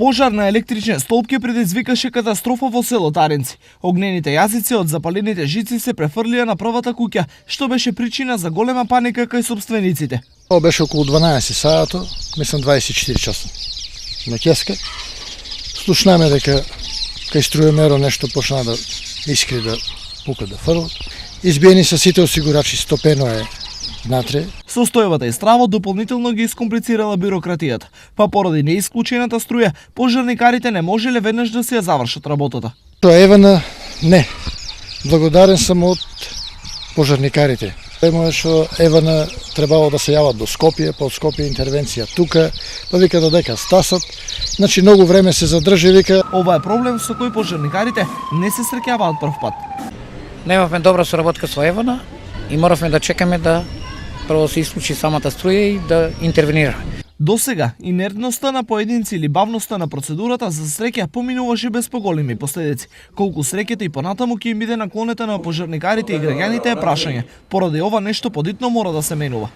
Пожар на електричен столб ќе предизвикаше катастрофа во село Таринци. Огнените јазици од запалените жици се префрлија на првата куќа, што беше причина за голема паника кај сопствениците. Тоа беше околу 12 саато, мислам 24 часа. На кеска слушнаме дека кај струјомеро нешто почна да искри, да пука, да фрла. Избиени се сите осигурачи, стопено е внатре. Состојбата и стравот дополнително ги искомплицирала бирократијата, па поради неисклучената струја, пожарникарите не можеле веднаш да се ја завршат работата. Тоа Евана, не. Благодарен сум од пожарникарите. Тема е што Евана требало да се јават до Скопје, па од Скопје интервенција тука, па вика додека стасат. Значи многу време се задржи, вика. Ова е проблем со кој пожарникарите не се среќаваат прв пат. Немавме добра соработка со Евана и моравме да чекаме да прво се исклучи самата струја и да интервенираме. До сега, инертноста на поединци или бавноста на процедурата за среќа поминуваше без поголеми последици. Колку среќата и понатаму ќе им биде наклонета на пожарникарите и граѓаните е прашање. Поради ова нешто подитно мора да се менува.